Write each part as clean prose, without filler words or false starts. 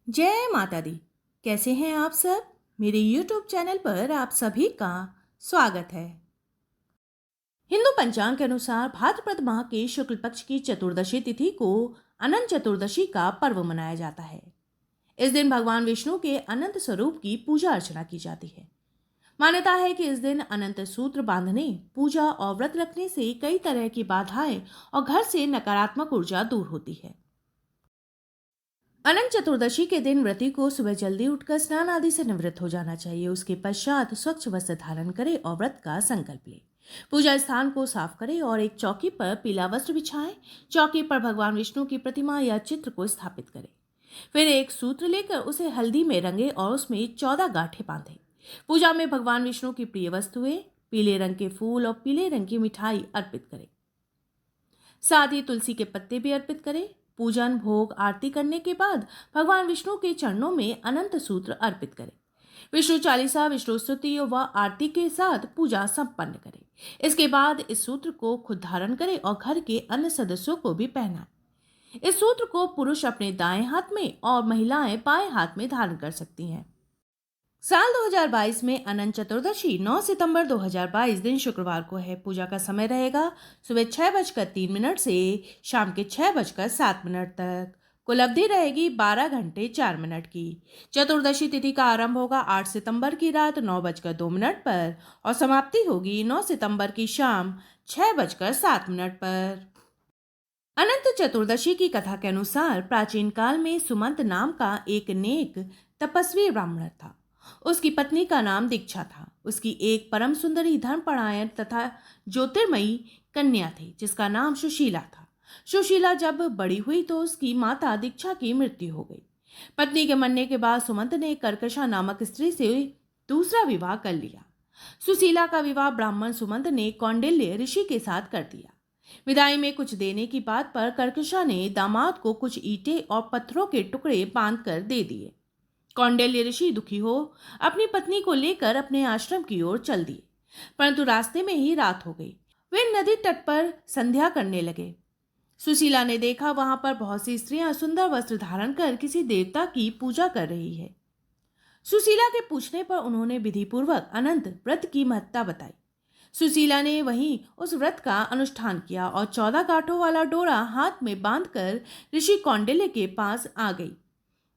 जय माता दी। कैसे हैं आप सब? मेरे YouTube चैनल पर आप सभी का स्वागत है। हिंदू पंचांग के अनुसार भाद्रपद माह के शुक्ल पक्ष की चतुर्दशी तिथि को अनंत चतुर्दशी का पर्व मनाया जाता है। इस दिन भगवान विष्णु के अनंत स्वरूप की पूजा अर्चना की जाती है। मान्यता है कि इस दिन अनंत सूत्र बांधने, पूजा और व्रत रखने से कई तरह की बाधाएं और घर से नकारात्मक ऊर्जा दूर होती है। अनंत चतुर्दशी के दिन व्रती को सुबह जल्दी उठकर स्नान आदि से निवृत्त हो जाना चाहिए। उसके पश्चात स्वच्छ वस्त्र धारण करे और व्रत का संकल्प ले। पूजा स्थान को साफ करें और एक चौकी पर पीला वस्त्र बिछाएं। चौकी पर भगवान विष्णु की प्रतिमा या चित्र को स्थापित करें। फिर एक सूत्र लेकर उसे हल्दी में रंगे और उसमें 14 गांठें बांधें। पूजा में भगवान विष्णु की प्रिय वस्तुएं, पीले रंग के फूल और पीले रंग की मिठाई अर्पित करें। साथ ही तुलसी के पत्ते भी अर्पित करें। पूजन, भोग, आरती करने के बाद भगवान विष्णु के चरणों में अनंत सूत्र अर्पित करें। विष्णु चालीसा, विष्णु स्तुति व आरती के साथ पूजा संपन्न करें। इसके बाद इस सूत्र को खुद धारण करें और घर के अन्य सदस्यों को भी पहनाएं। इस सूत्र को पुरुष अपने दाएं हाथ में और महिलाएं बाएं हाथ में धारण कर सकती हैं। साल 2022 में अनंत चतुर्दशी 9 सितंबर 2022 दिन शुक्रवार को है। पूजा का समय रहेगा सुबह 6:03 से शाम के 6:07 तक। कुल अवधि रहेगी 12 घंटे 4 मिनट की। चतुर्दशी तिथि का आरंभ होगा 8 सितंबर की रात 9:02 पर और समाप्ति होगी 9 सितंबर की शाम 6:07 पर। अनंत चतुर्दशी की कथा के अनुसार प्राचीन काल में सुमंत नाम का एक नेक तपस्वी ब्राह्मण था। उसकी पत्नी का नाम दीक्षा था। उसकी एक परम सुंदरी, धर्मपरायण तथा ज्योतिर्मयी कन्या थी जिसका नाम सुशीला था। सुशीला जब बड़ी हुई तो उसकी माता दीक्षा की मृत्यु हो गई। पत्नी के मरने के बाद सुमंत ने कर्कशा नामक स्त्री से दूसरा विवाह कर लिया। सुशीला का विवाह ब्राह्मण सुमंत ने कौंडिल्य ऋषि के साथ कर दिया। विदाई में कुछ देने की बात पर कर्कशा ने दामाद को कुछ ईंटें और पत्थरों के टुकड़े बांध कर दे दिए। कौंडिल्य ऋषि दुखी हो अपनी पत्नी को लेकर अपने आश्रम की ओर चल दिए, परंतु रास्ते में ही रात हो गई। वे नदी तट पर संध्या करने लगे। सुशीला ने देखा वहां पर बहुत सी स्त्रियां सुंदर वस्त्र धारण कर किसी देवता की पूजा कर रही है। सुशीला के पूछने पर उन्होंने विधिपूर्वक अनंत व्रत की महत्ता बताई। सुशीला ने वहीं उस व्रत का अनुष्ठान किया और 14 गांठों वाला डोरा हाथ में बांधकर ऋषि कौंडिल्य के पास आ गई।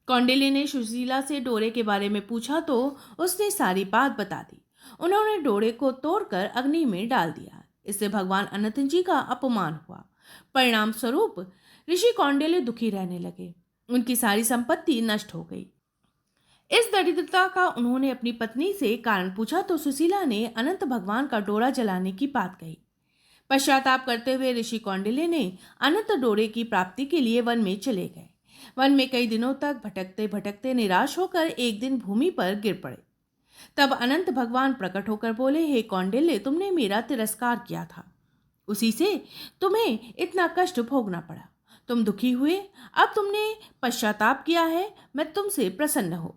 कौंडिल्य ने सुशीला से डोरे के बारे में पूछा तो उसने सारी बात बता दी। उन्होंने डोरे को तोड़कर अग्नि में डाल दिया। इससे भगवान अनंत जी का अपमान हुआ। परिणाम स्वरूप ऋषि कौंडिल्य दुखी रहने लगे। उनकी सारी संपत्ति नष्ट हो गई। इस दरिद्रता का उन्होंने अपनी पत्नी से कारण पूछा तो सुशीला ने अनंत भगवान का डोरा जलाने की बात कही। पश्चाताप करते हुए ऋषि कौंडिल्य ने अनंत डोरे की प्राप्ति के लिए वन में चले गए। वन में कई दिनों तक भटकते भटकते निराश होकर एक दिन भूमि पर गिर पड़े। तब अनंत भगवान प्रकट होकर बोले, हे कौंडिल्य, तुमने मेरा तिरस्कार किया था, उसी से तुम्हें इतना कष्ट भोगना पड़ा। तुम दुखी हुए, अब तुमने पश्चाताप किया है, मैं तुमसे प्रसन्न हो।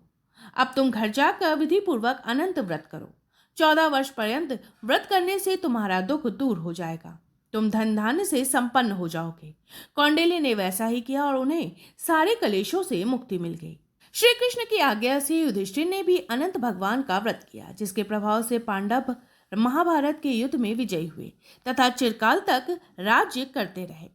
अब तुम घर जाकर विधि पूर्वक अनंत व्रत करो। 14 वर्ष पर्यंत व्रत करने से तुम्हारा दुख दूर हो जाएगा। तुम धन धान्य से संपन्न हो जाओगे। कौंडिल्य ने वैसा ही किया और उन्हें सारे कलेशों से मुक्ति मिल गई। श्री कृष्ण की आज्ञा से युधिष्ठिर ने भी अनंत भगवान का व्रत किया, जिसके प्रभाव से पांडव महाभारत के युद्ध में विजयी हुए तथा चिरकाल तक राज्य करते रहे।